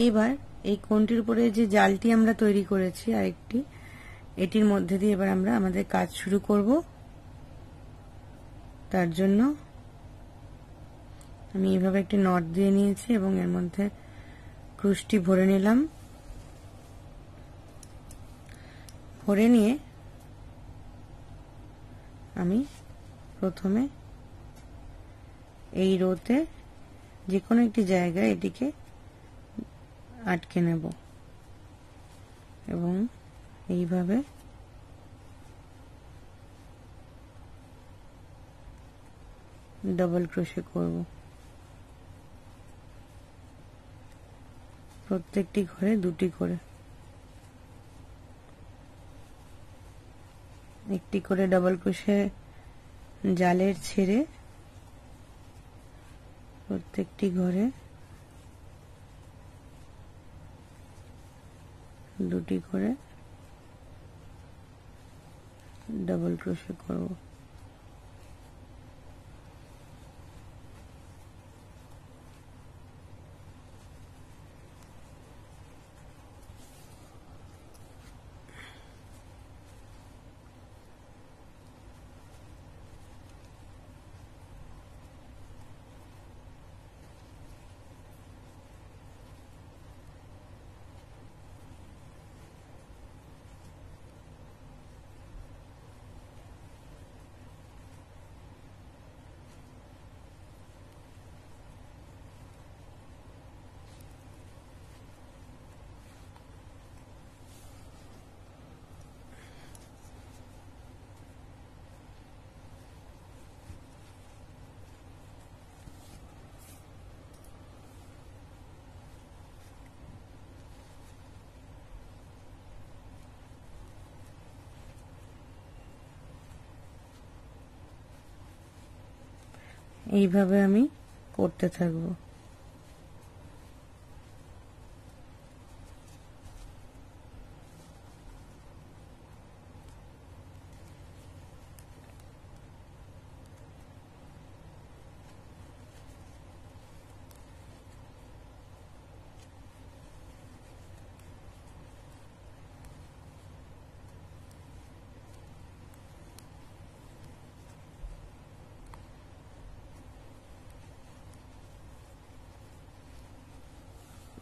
এবার এই কোণটির উপরে যে জালটি আমরা তৈরি করেছি আরেকটি, এটির মধ্যে দিয়ে এবার আমরা আমাদের কাজ শুরু করব। তার জন্য আমি এইভাবে একটি নট দিয়ে নিয়েছি এবং এর মধ্যে ক্রুশটি ভরে নিলাম। ভরে নিয়ে আমি প্রথমে এই রোতে যে কোনো একটি জায়গায় এটিকে আটকে নেব এবং এইভাবে ডবল ক্রোশে করব। প্রত্যেকটি ঘরে দুটি করে, একটি করে ডবল ক্রোশে জালের ছেড়ে প্রত্যেকটি ঘরে দুটি করে ডবল ক্রোশে করব। এইভাবে আমি করতে থাকব।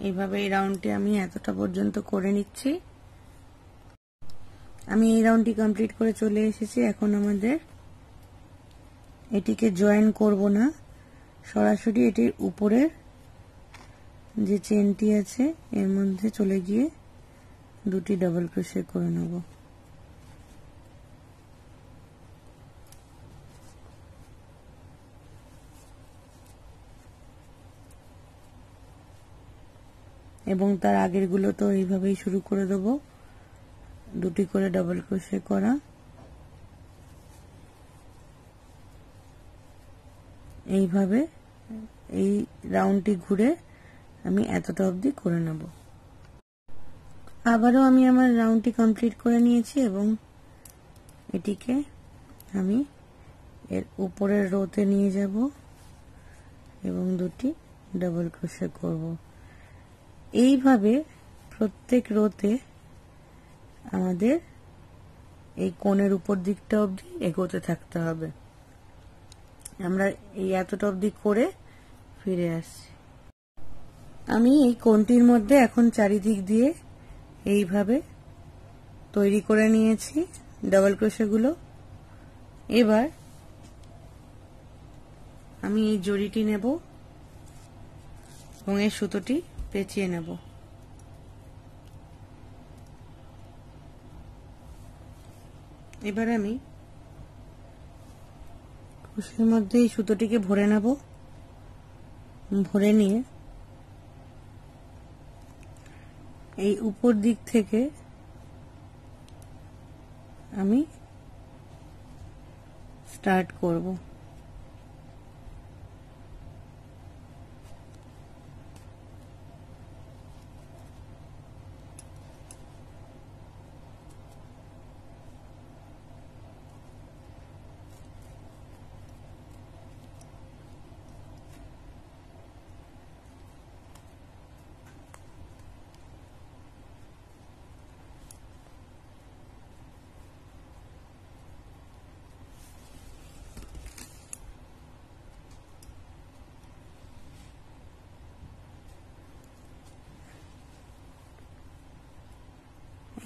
এইভাবে এই রাউন্ডটি আমি এতটা পর্যন্ত করে নিচ্ছি। আমি এই রাউন্ডটি কমপ্লিট করে চলে এসেছি। এখন আমাদের এটিকে জয়েন করব না, সরাসরি এটির উপরের যে চেনটি আছে এর মধ্যে চলে গিয়ে দুটি ডাবল ক্রোশে করে নেব। এবং তার আগের গুলো তো এইভাবেই শুরু করে দেব, দুটি করে ডাবল ক্রোশে করা। এইভাবে এই রাউন্ডটি ঘুরে আমি এতটা অবধি করে নেব। আবারও আমি আমার রাউন্ডটি কমপ্লিট করে নিয়েছি এবং এটিকে আমি এর উপরের রোতে নিয়ে যাব এবং দুটি ডাবল ক্রোশে করব। এইভাবে প্রত্যেক রোতে আমাদের এই কোণের উপর দিকটা অবধি এগোতে থাকতে হবে। আমরা এই এতটা অবধি করে ফিরে আসছি। আমি এই কোণটির মধ্যে এখন চারিদিক দিয়ে এইভাবে তৈরি করে নিয়েছি ডাবল ক্রোশেগুলো। এবার আমি এই জড়িটি নেব এবং এই সুতোটি পেঁচিয়ে নেব। এবার আমি ক্রোশের মধ্যে এই সুতোটিকে ভরে নেব। ভরে নিয়ে এই উপর দিক থেকে আমি স্টার্ট করব।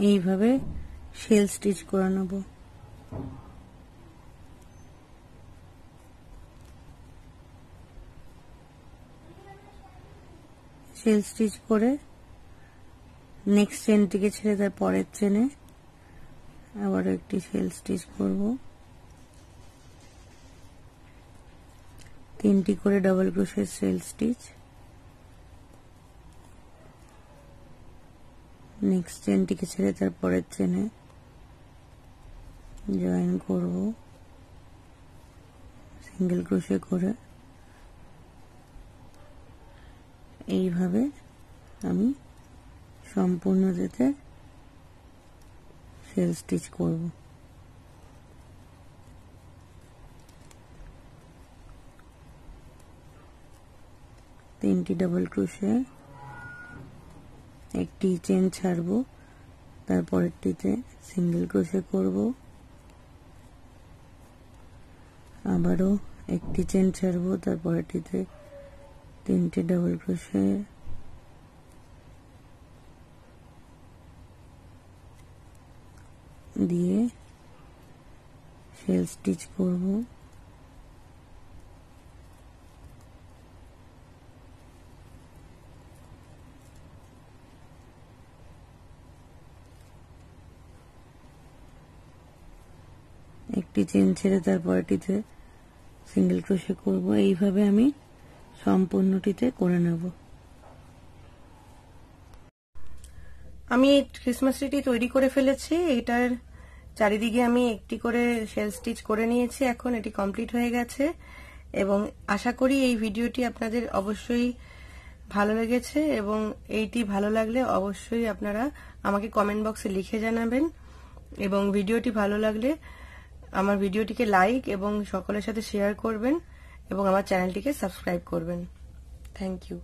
এইভাবে শেল স্টিচ করে নেব। শেল স্টিচ করে নেক্সট চেনটিকে ছেড়ে তার পরের চেনে আবার একটি শেল স্টিচ করব। 3টি করে ডাবল ক্রোশের শেল স্টিচ, নেক্সট চেনটিকে ছেড়ে তার পরের চেনে জয়েন করব সিঙ্গেল ক্রোশে করে। এইভাবে আমি সম্পূর্ণটাতে শেল স্টিচ করব। তিনটি ডাবল ক্রোশে, একটি চেন ছাড়বো, তারপরেরটিতে সিঙ্গেল ক্রোশে করব, আবারও একটি চেন ছাড়বো, তারপরেরটিতে 3টে ডাবল ক্রোশে, দিয়ে শেল স্টিচ করব। একটি চেন ছেড়ে তারপরটিতে সিঙ্গেল ক্রোশে করব। এইভাবে আমি সম্পূর্ণটিতে করে নেব। আমি ক্রিসমাস ট্রিটি তৈরি করে ফেলেছি। এটার চারিদিকে আমি একটি করে শেল স্টিচ করে নিয়েছি। এখন এটি কমপ্লিট হয়ে গেছে এবং আশা করি এই ভিডিওটি আপনাদের অবশ্যই ভালো লেগেছে এবং এইটি ভালো লাগলে অবশ্যই আপনারা আমাকে কমেন্ট বক্সে লিখে জানাবেন এবং ভিডিওটি ভালো লাগলে আমার ভিডিওটিকে লাইক এবং সকলের সাথে শেয়ার করবেন এবং আমার চ্যানেলটিকে সাবস্ক্রাইব করবেন। Thank you.